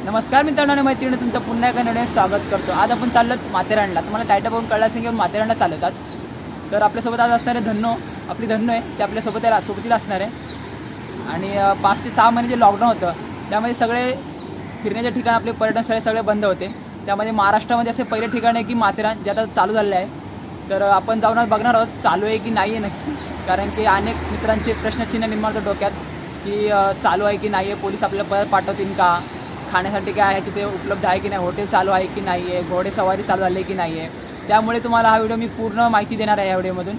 नमस्कार मित्रांनो आणि मैत्रिणी, तुमचं पुन्हा एका नवीन स्वागत करतो। आज आपण चाललो माथेरानला। तुम्हाला टायटल बघून कळलं असेल की माथेरानला चालवतात। तर आपल्यासोबत आज असणारे धन्नो, आपली धन्नो आहे, ते आपल्यासोबतीला असणार आहे। आणि 5 ते 6 महिने जे लॉकडाऊन होतं त्यामध्ये सगळे फिरण्याचे ठिकाण, आपले पर्यटन स्थळे सगळे बंद होते। त्यामध्ये महाराष्ट्रामध्ये असे पहिले ठिकाण आहे की माथेरान, जे आता चालू झाले आहे। तर आपण जाऊन बघणार आहोत चालू आहे की नाही आहे नक्की, कारण की अनेक मित्रांचे प्रश्नचिन्ह निर्माण होतं डोक्यात की चालू आहे की नाही आहे, पोलीस आपल्याला परत पाठवतील का, खाण्यासाठी काय आहे तिथे उपलब्ध आहे की नाही, हॉटेल चालू आहे की नाही आहे, घोडेसवारी चालू झाली की नाही आहे। त्यामुळे तुम्हाला हा व्हिडिओ मी पूर्ण माहिती देणार आहे या व्हिडिओमधून।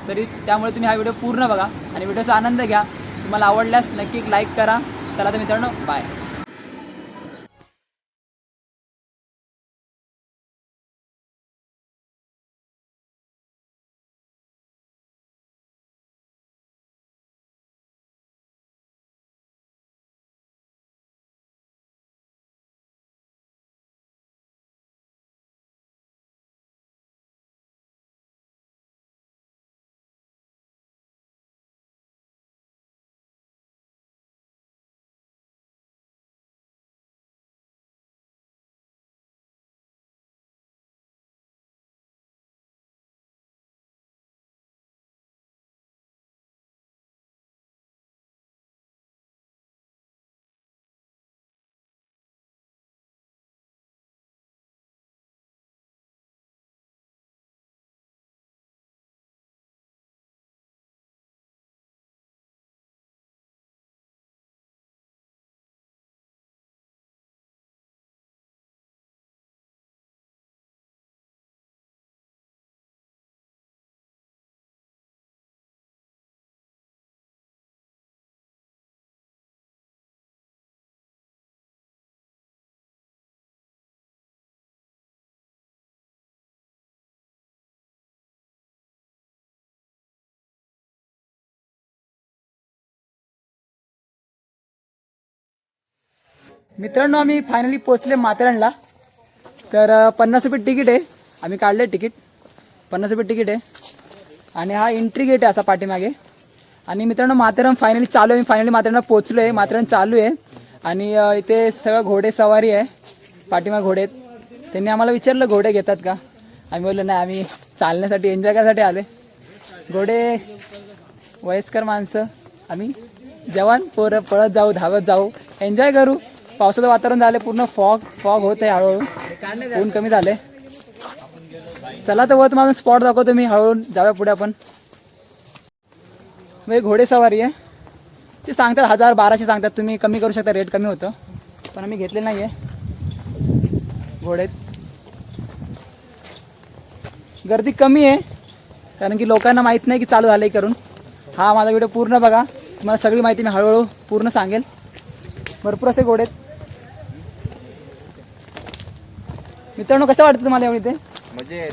तरी त्यामुळे तुम्ही हा व्हिडिओ पूर्ण बघा आणि व्हिडिओचा आनंद घ्या। तुम्हाला आवडल्यास नक्की एक लाईक करा। चला तर मित्रांनो, बाय। मित्रांनो, आम्ही फायनली पोहोचले माथेरानला। तर 50 रुपये तिकीट आहे, आम्ही काढले तिकीट। 50 रुपये तिकीट आहे आणि हा एंट्री गेट आहे असा पाठीमागे। आणि मित्रांनो, माथेरान फायनली चालू आहे। मी फायनली माथेरानला पोहोचलो आहे, माथेरान चालू आहे। आणि इथे सगळं घोडे सवारी आहे, पाठीमागे घोडे आहेत। त्यांनी आम्हाला विचारलं घोडे घेतात का, आम्ही बोललो नाही, आम्ही चालण्यासाठी, एन्जॉय करायसाठी आले। घोडे वयस्कर माणसं, आम्ही जवान पोरं पळत जाऊ, धावत जाऊ, एन्जॉय करू। पावसाचं वातावरण झालं, पूर्ण फॉग होत आहे, हळूहळू ऊन कमी झाले। चला तर वर माझं स्पॉट दाखवतो मी, हळूहळू जाऊया पुढे आपण। म्हणजे घोडेसवारी आहे, ते सांगतात 1000-1200 सांगतात, तुम्ही कमी करू शकता, रेट कमी होतं, पण आम्ही घेतले नाही आहे। घोडे गर्दी कमी आहे, कारण की लोकांना माहीत नाही की चालू झालं आहे करून। हा माझा व्हिडिओ पूर्ण बघा, तुम्हाला सगळी माहिती मी हळूहळू पूर्ण सांगेल। भरपूर असे घोडे आहेत। मित्रांनो, कसं वाटतं तुम्हाला एवढी ते? म्हणजे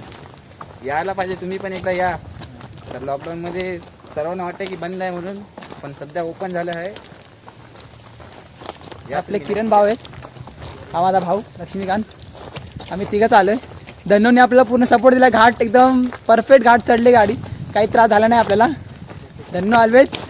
यायला पाहिजे, तुम्ही पण एकदा या। तर लॉकडाऊनमध्ये सर्वांना वाटतं की बंद आहे म्हणून, पण सध्या ओपन झालं आहे। आपले किरण भाऊ आहेत, हा माझा भाऊ लक्ष्मीकांत, आम्ही तिघंच आलोय। धन्योने आपल्याला पूर्ण सपोर्ट दिला, घाट एकदम परफेक्ट घाट चढली गाडी, काही त्रास झाला नाही आपल्याला। धन्यो ऑलवेज।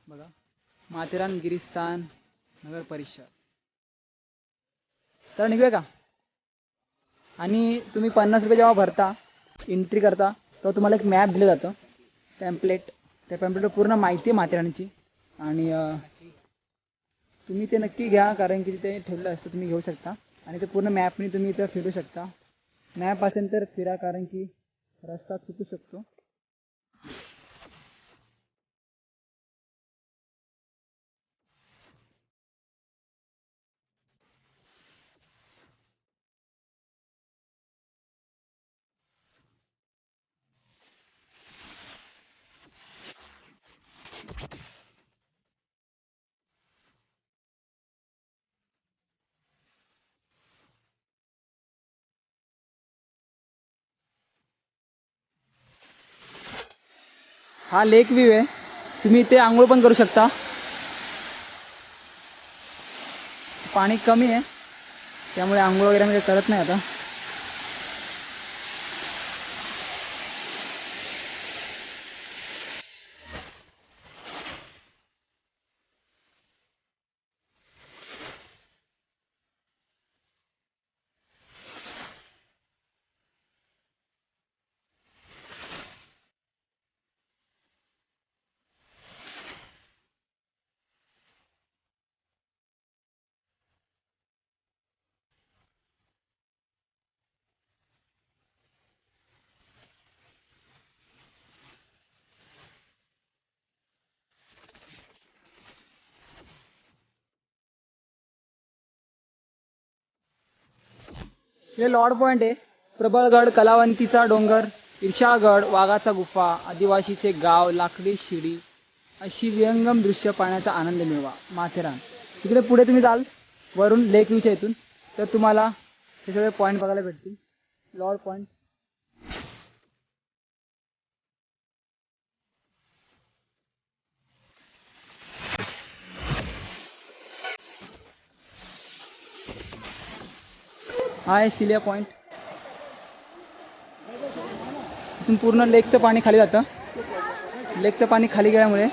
बघा, माथेरान गिरीस्थान नगर परिषद. तर निघूया का? आणि तुम्ही 50 रुपये जेव्हा भरता, एंट्री करता, तेव्हा तुम्हाला एक मॅप दिलं जातं, पॅम्पलेट. त्या पॅम्पलेटवर पूर्ण माहिती आहे माथेरानची. आणि तुम्ही ते नक्की घ्या, कारण की तिथे ठेवलं असतं, तुम्ही घेऊ शकता. आणि ते पूर्ण मॅपने तुम्ही इथं फिरू शकता. मॅप असेल तर फिरा, कारण की रस्ता चुकू शकतो. हा लेक व्ह्यू आहे. तुम्ही इथे आंघोळ पण करू शकता. पाणी कमी आहे, त्यामुळे आंघोळ वगैरे मी करत नाही आता. हे लॉर्ड पॉईंट आहे. प्रबळगड, कलावंतीचा डोंगर, ईर्षागड, वाघाचा गुफा, आदिवासीचे गाव, लाकडी शिडी, अशी विहंगम दृश्य पाहण्याचा आनंद मिळवा. माथेरान. तिकडे पुढे तुम्ही जाल वरून लेक व्ह्यूच्या इथून, तर तुम्हाला हे सगळे पॉईंट बघायला भेटतील. Lord point. हा आहे सिलिया पॉईंट. इथून पूर्ण लेकचं पाणी खाली जातं. लेकचं पाणी खाली गेल्यामुळे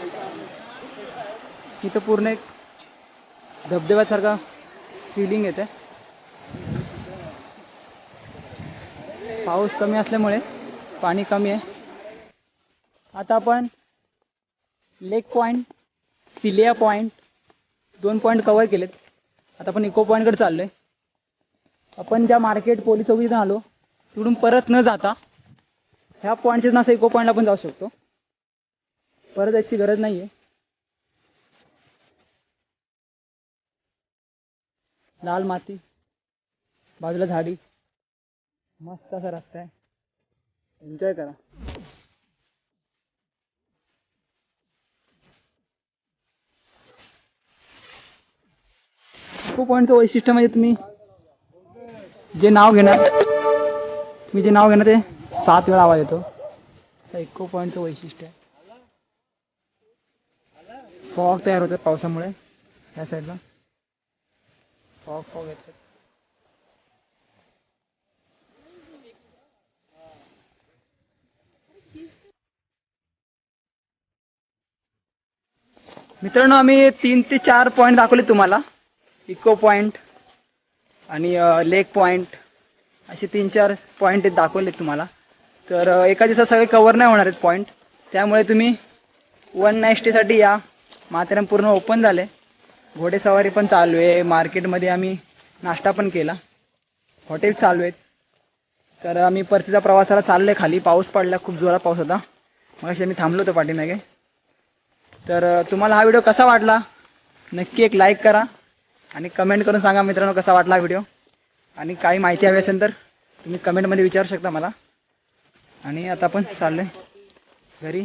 इथं पूर्ण एक धबधब्यासारखा फिलिंग येते. पाऊस कमी असल्यामुळे पाणी कमी आहे. आता आपण लेक पॉईंट, सिलिया पॉईंट 2 पॉईंट कव्हर केलेत. आता आपण इको पॉईंटकडे चाललोय. आपण ज्या मार्केट पोलीस चौकीतून आलो तिकडून परत न जाता ह्या पॉईंटच्या असं इको पॉईंटला आपण जाऊ शकतो. परत जायची गरज नाही आहे. लाल माती, बाजूला झाडी, मस्त असा रस्ता आहे. एन्जॉय करा. इको पॉईंटचं वैशिष्ट्य म्हणजे तुम्ही जे नाव घेणार ते 7 वेळा आवाज येतो. इको पॉईंटचं वैशिष्ट्य आहे. फॉग तयार होतात पावसामुळे. या साईडला फॉग येतात. मित्रांनो, आम्ही 3 ते 4 पॉईंट दाखवले तुम्हाला. इको पॉईंट आणि लेक पॉईंट असे 3-4 पॉईंट दाखवले तुम्हाला. तर एका दिवसात सगळे कव्हर नाही होणार आहेत पॉईंट. त्यामुळे तुम्ही 1 नाईट स्टेसाठी या. माथेरान पूर्ण ओपन झाले. घोडेसवारी पण चालू आहे. मार्केटमध्ये आम्ही नाश्ता पण केला. हॉटेल चालू आहेत. तर आम्ही परतीचा प्रवासाला चाललो आहे खाली. पाऊस पडला, खूप जोरात पाऊस होता. मग आम्ही थांबलो होतो पाठीमागे. तर तुम्हाला हा व्हिडिओ कसा वाटला नक्की एक लाईक करा आणि कमेंट करून सांगा मित्रांनो कसा वाटला व्हिडिओ. आणि काही माहिती हवी असेल तर तुम्ही कमेंटमध्ये विचारू शकता मला. आणि आता आपण चाललोय घरी.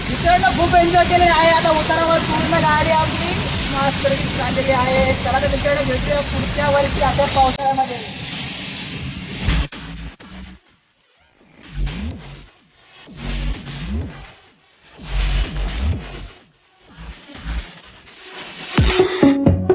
मित्रांनो, खूप एन्जॉय केले आहे. आता उतारावर पूर्ण गाडी आपली मस्त चाललेली आहे. चला तर मित्रांनो, भेटूया पुढच्या वर्षी अशाच पावसाळ्यात.